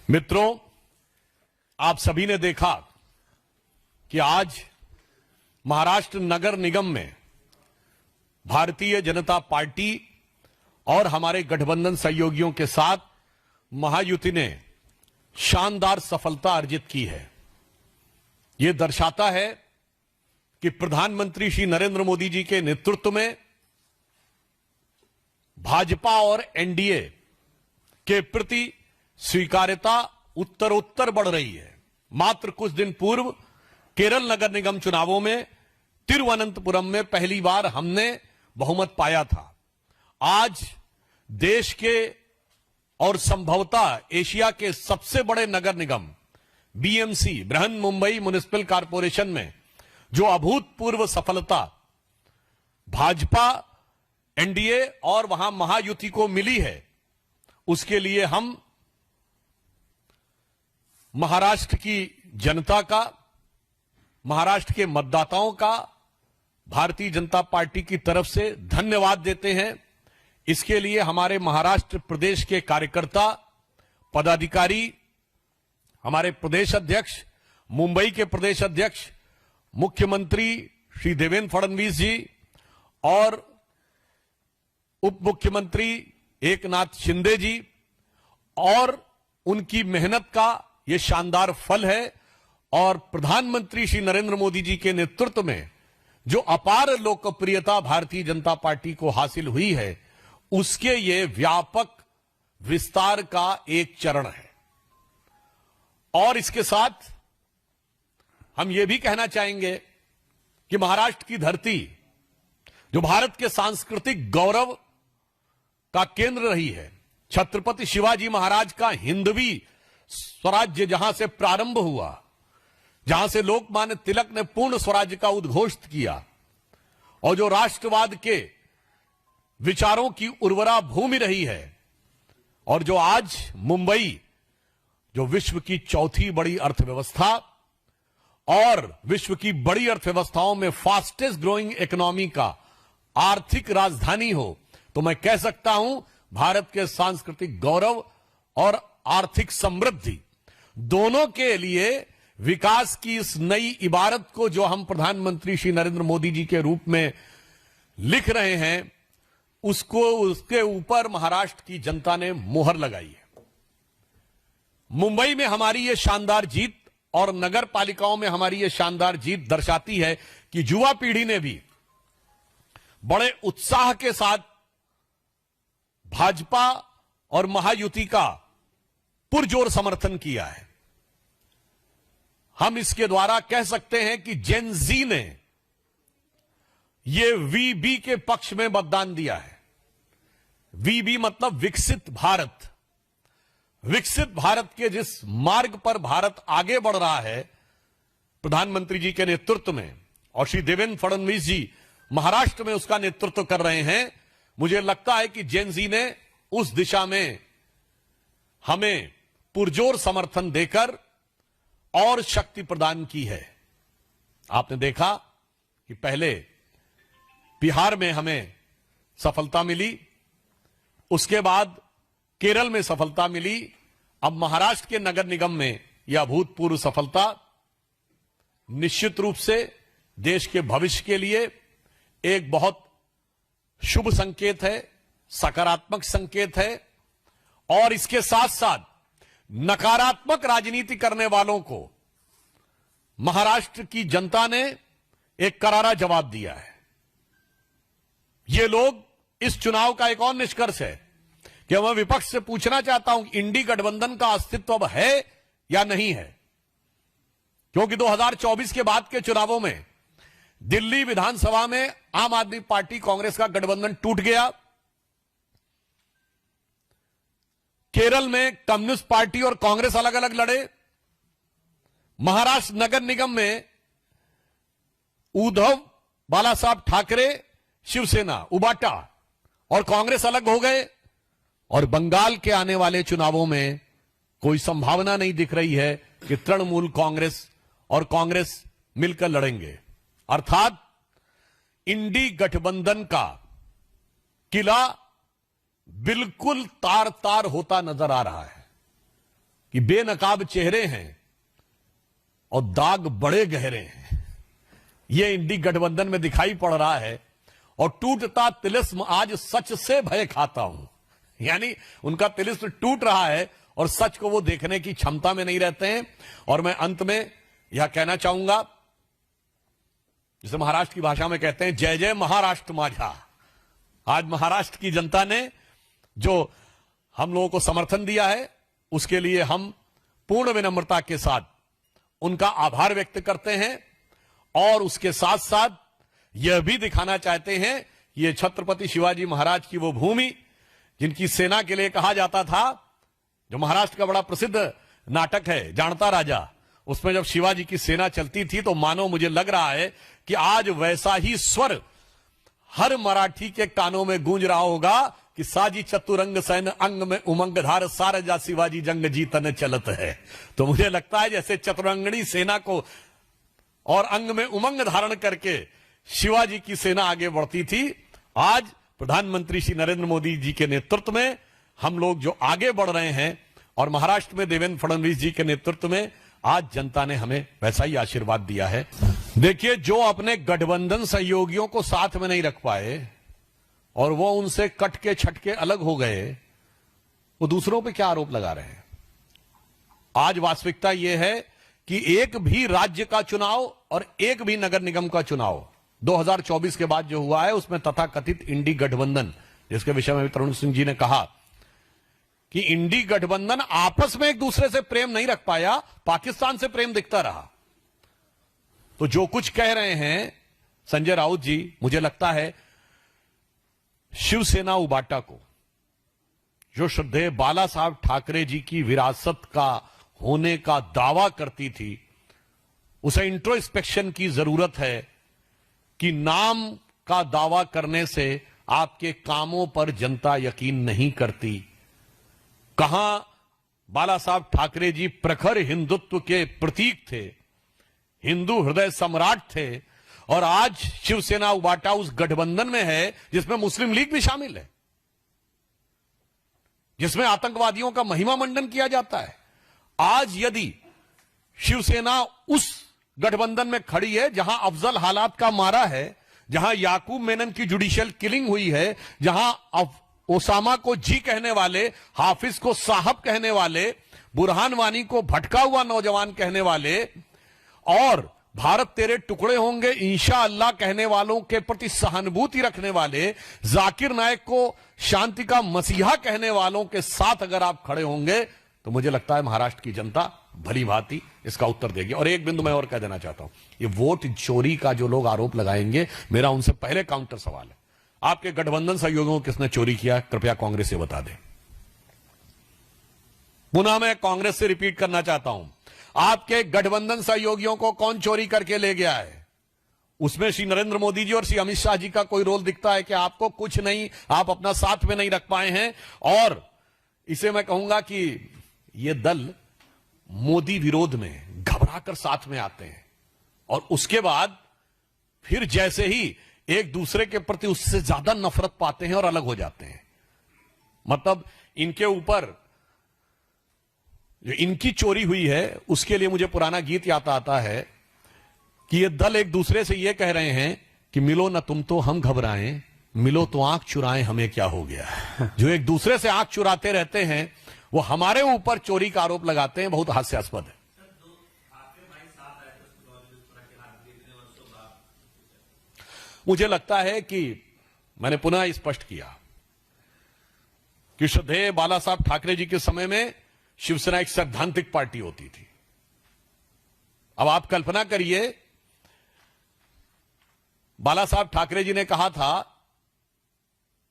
मित्रों, आप सभी ने देखा कि आज महाराष्ट्र नगर निगम में भारतीय जनता पार्टी और हमारे गठबंधन सहयोगियों के साथ महायुति ने शानदार सफलता अर्जित की है। यह दर्शाता है कि प्रधानमंत्री श्री नरेंद्र मोदी जी के नेतृत्व में भाजपा और एनडीए के प्रति स्वीकार्यता उत्तरोत्तर बढ़ रही है। मात्र कुछ दिन पूर्व केरल नगर निगम चुनावों में तिरुवनंतपुरम में पहली बार हमने बहुमत पाया था। आज देश के और संभवतः एशिया के सबसे बड़े नगर निगम BMC Brihan Mumbai municipal corporation में जो अभूतपूर्व सफलता भाजपा, एनडीए और वहां महायुति को मिली है, उसके लिए हम महाराष्ट्र की जनता का, महाराष्ट्र के मतदाताओं का भारतीय जनता पार्टी की तरफ से धन्यवाद देते हैं। इसके लिए हमारे महाराष्ट्र प्रदेश के कार्यकर्ता, पदाधिकारी, हमारे प्रदेश अध्यक्ष, मुंबई के प्रदेश अध्यक्ष, मुख्यमंत्री श्री देवेंद्र फडणवीस जी और उप मुख्यमंत्री एकनाथ शिंदे जी और उनकी मेहनत का यह शानदार फल है। और प्रधानमंत्री श्री नरेंद्र मोदी जी के नेतृत्व में जो अपार लोकप्रियता भारतीय जनता पार्टी को हासिल हुई है, उसके ये व्यापक विस्तार का एक चरण है। और इसके साथ हम ये भी कहना चाहेंगे कि महाराष्ट्र की धरती, जो भारत के सांस्कृतिक गौरव का केंद्र रही है, छत्रपति शिवाजी महाराज का हिंदवी स्वराज्य जहां से प्रारंभ हुआ, जहां से लोकमान्य तिलक ने पूर्ण स्वराज्य का उद्घोष किया और जो राष्ट्रवाद के विचारों की उर्वरा भूमि रही है, और जो आज मुंबई, जो विश्व की चौथी बड़ी अर्थव्यवस्था और विश्व की बड़ी अर्थव्यवस्थाओं में फास्टेस्ट ग्रोइंग इकोनॉमी का आर्थिक राजधानी हो, तो मैं कह सकता हूं भारत के सांस्कृतिक गौरव और आर्थिक समृद्धि दोनों के लिए विकास की इस नई इबारत को जो हम प्रधानमंत्री श्री नरेंद्र मोदी जी के रूप में लिख रहे हैं, उसके ऊपर महाराष्ट्र की जनता ने मोहर लगाई है। मुंबई में हमारी यह शानदार जीत और नगर पालिकाओं में हमारी यह शानदार जीत दर्शाती है कि युवा पीढ़ी ने भी बड़े उत्साह के साथ भाजपा और महायुति का पुरजोर समर्थन किया है। हम इसके द्वारा कह सकते हैं कि जेन जी ने ये वीबी के पक्ष में मतदान दिया है। वीबी मतलब विकसित भारत। विकसित भारत के जिस मार्ग पर भारत आगे बढ़ रहा है प्रधानमंत्री जी के नेतृत्व में, और श्री देवेंद्र फडणवीस जी महाराष्ट्र में उसका नेतृत्व कर रहे हैं, मुझे लगता है कि जेन जी ने उस दिशा में हमें पुरजोर समर्थन देकर और शक्ति प्रदान की है। आपने देखा कि पहले बिहार में हमें सफलता मिली, उसके बाद केरल में सफलता मिली, अब महाराष्ट्र के नगर निगम में यह अभूतपूर्व सफलता निश्चित रूप से देश के भविष्य के लिए एक बहुत शुभ संकेत है, सकारात्मक संकेत है। और इसके साथ साथ नकारात्मक राजनीति करने वालों को महाराष्ट्र की जनता ने एक करारा जवाब दिया है। ये लोग, इस चुनाव का एक और निष्कर्ष है कि मैं विपक्ष से पूछना चाहता हूं कि इंडी गठबंधन का अस्तित्व अब है या नहीं है, क्योंकि 2024 के बाद के चुनावों में दिल्ली विधानसभा में आम आदमी पार्टी कांग्रेस का गठबंधन टूट गया, केरल में कम्युनिस्ट पार्टी और कांग्रेस अलग अलग लड़े, महाराष्ट्र नगर निगम में उद्धव बाला साहब ठाकरे, शिवसेना, उबाटा और कांग्रेस अलग हो गए, और बंगाल के आने वाले चुनावों में कोई संभावना नहीं दिख रही है कि तृणमूल कांग्रेस और कांग्रेस मिलकर लड़ेंगे। अर्थात इंडी गठबंधन का किला बिल्कुल तार तार होता नजर आ रहा है। कि बेनकाब चेहरे हैं और दाग बड़े गहरे हैं। यह इंडी गठबंधन में दिखाई पड़ रहा है। और टूटता तिलिस्म आज सच से भय खाता हूं, यानी उनका तिलिस्म टूट रहा है और सच को वो देखने की क्षमता में नहीं रहते हैं। और मैं अंत में यह कहना चाहूंगा, जिसे महाराष्ट्र की भाषा में कहते हैं, जय जय महाराष्ट्र माझा। आज महाराष्ट्र की जनता ने जो हम लोगों को समर्थन दिया है, उसके लिए हम पूर्ण विनम्रता के साथ उनका आभार व्यक्त करते हैं। और उसके साथ साथ यह भी दिखाना चाहते हैं कि ये छत्रपति शिवाजी महाराज की वो भूमि जिनकी सेना के लिए कहा जाता था, जो महाराष्ट्र का बड़ा प्रसिद्ध नाटक है जानता राजा, उसमें जब शिवाजी की सेना चलती थी तो मानो मुझे लग रहा है कि आज वैसा ही स्वर हर मराठी के कानों में गूंज रहा होगा कि साजी चतुरंग सैन अंग में उमंग धार सारजा शिवाजी जंग जीतन चलत है। तो मुझे लगता है जैसे चतुरंगणी सेना को और अंग में उमंग धारण करके शिवाजी की सेना आगे बढ़ती थी, आज प्रधानमंत्री श्री नरेंद्र मोदी जी के नेतृत्व में हम लोग जो आगे बढ़ रहे हैं और महाराष्ट्र में देवेंद्र फडणवीस जी के नेतृत्व में आज जनता ने हमें वैसा ही आशीर्वाद दिया है। देखिए, जो अपने गठबंधन सहयोगियों को साथ में नहीं रख पाए और वो उनसे कट के छट के अलग हो गए, वो दूसरों पे क्या आरोप लगा रहे हैं। आज वास्तविकता यह है कि एक भी राज्य का चुनाव और एक भी नगर निगम का चुनाव 2024 के बाद जो हुआ है, उसमें तथाकथित इंडी गठबंधन, जिसके विषय में तरुण सिंह जी ने कहा कि इंडी गठबंधन आपस में एक दूसरे से प्रेम नहीं रख पाया, पाकिस्तान से प्रेम दिखता रहा। तो जो कुछ कह रहे हैं संजय राउत जी, मुझे लगता है शिवसेना उबाटा को, जो श्रद्धेय बाला साहब ठाकरे जी की विरासत का होने का दावा करती थी, उसे इंट्रोस्पेक्शन की जरूरत है कि नाम का दावा करने से आपके कामों पर जनता यकीन नहीं करती। कहां बाला साहब ठाकरे जी प्रखर हिंदुत्व के प्रतीक थे, हिंदू हृदय सम्राट थे, और आज शिवसेना उबाटा उस गठबंधन में है जिसमें मुस्लिम लीग भी शामिल है, जिसमें आतंकवादियों का महिमा मंडन किया जाता है। आज यदि शिवसेना उस गठबंधन में खड़ी है जहां अफजल हालात का मारा है, जहां याकूब मेनन की जुडिशियल किलिंग हुई है, जहां ओसामा को जी कहने वाले, हाफिज को साहब कहने वाले, बुरहान वानी को भटका हुआ नौजवान कहने वाले, और भारत तेरे टुकड़े होंगे इंशाअल्लाह कहने वालों के प्रति सहानुभूति रखने वाले, जाकिर नायक को शांति का मसीहा कहने वालों के साथ अगर आप खड़े होंगे तो मुझे लगता है महाराष्ट्र की जनता भली भांति इसका उत्तर देगी। और एक बिंदु मैं और कह देना चाहता हूं, ये वोट चोरी का जो लोग आरोप लगाएंगे, मेरा उनसे पहले काउंटर सवाल है, आपके गठबंधन सहयोगियों को किसने चोरी किया, कृपया कांग्रेस से बता दें। पुनः मैं कांग्रेस से रिपीट करना चाहता हूं, आपके गठबंधन सहयोगियों को कौन चोरी करके ले गया है? उसमें श्री नरेंद्र मोदी जी और श्री अमित शाह जी का कोई रोल दिखता है कि आपको कुछ नहीं, आप अपना साथ में नहीं रख पाए हैं? और इसे मैं कहूंगा कि ये दल मोदी विरोध में घबराकर साथ में आते हैं और उसके बाद फिर जैसे ही एक दूसरे के प्रति उससे ज्यादा नफरत पाते हैं और अलग हो जाते हैं। मतलब इनके ऊपर जो इनकी चोरी हुई है उसके लिए मुझे पुराना गीत याद आता है कि ये दल एक दूसरे से ये कह रहे हैं कि मिलो ना तुम तो हम घबराएं, मिलो तो आंख चुराएं हमें क्या हो गया। जो एक दूसरे से आंख चुराते रहते हैं वो हमारे ऊपर चोरी का आरोप लगाते हैं, बहुत हास्यास्पद है। मुझे लगता है कि मैंने पुनः स्पष्ट किया कि श्रद्धेय बाला साहब ठाकरे जी के समय में शिवसेना एक सैद्धांतिक पार्टी होती थी। अब आप कल्पना करिए, बाला साहब ठाकरे जी ने कहा था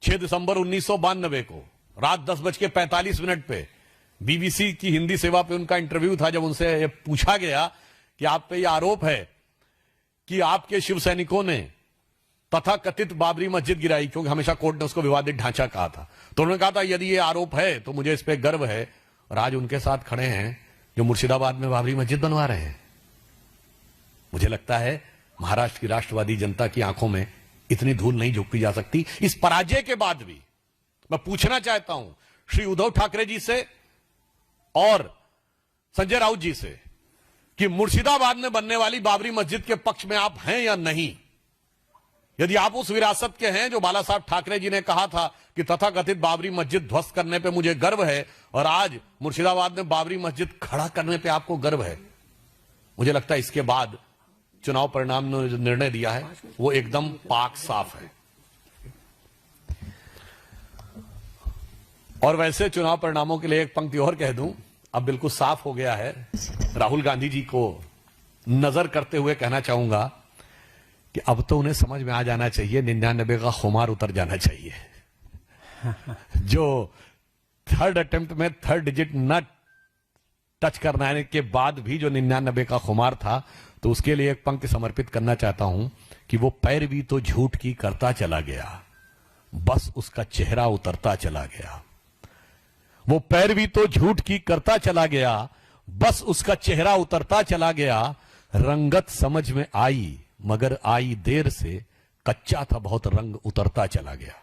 6 दिसंबर 1992 को रात 10:45 पे बीबीसी की हिंदी सेवा पे उनका इंटरव्यू था, जब उनसे यह पूछा गया कि आप पे यह आरोप है कि आपके शिव सैनिकों ने तथा कथित बाबरी मस्जिद गिराई, क्योंकि हमेशा कोर्ट ने उसको विवादित ढांचा कहा था, तो उन्होंने कहा था यदि ये आरोप है तो मुझे इस पे गर्व है। और आज उनके साथ खड़े हैं जो मुर्शिदाबाद में बाबरी मस्जिद बनवा रहे हैं। मुझे लगता है महाराष्ट्र की राष्ट्रवादी जनता की आंखों में इतनी धूल नहीं झोंकी जा सकती। इस पराजय के बाद भी मैं पूछना चाहता हूं श्री उद्धव ठाकरे जी से और संजय राउत जी से कि मुर्शिदाबाद में बनने वाली बाबरी मस्जिद के पक्ष में आप हैं या नहीं। यदि आप उस विरासत के हैं जो बाला साहब ठाकरे जी ने कहा था कि तथाकथित बाबरी मस्जिद ध्वस्त करने पे मुझे गर्व है, और आज मुर्शिदाबाद में बाबरी मस्जिद खड़ा करने पे आपको गर्व है, मुझे लगता है इसके बाद चुनाव परिणाम ने जो निर्णय दिया है वो एकदम पाक साफ है। और वैसे चुनाव परिणामों के लिए एक पंक्ति और कह दूं, अब बिल्कुल साफ हो गया है। राहुल गांधी जी को नजर करते हुए कहना चाहूंगा कि अब तो उन्हें समझ में आ जाना चाहिए, 99 का खुमार उतर जाना चाहिए। जो थर्ड अटेम्प्ट में थर्ड डिजिट न टच करने के बाद भी जो 99 का खुमार था, तो उसके लिए एक पंक्ति समर्पित करना चाहता हूं कि वो पैरवी तो झूठ की करता चला गया, बस उसका चेहरा उतरता चला गया। वो पैरवी तो झूठ की करता चला गया, बस उसका चेहरा उतरता चला गया। रंगत समझ में आई मगर आई देर से, कच्चा था बहुत रंग उतरता चला गया।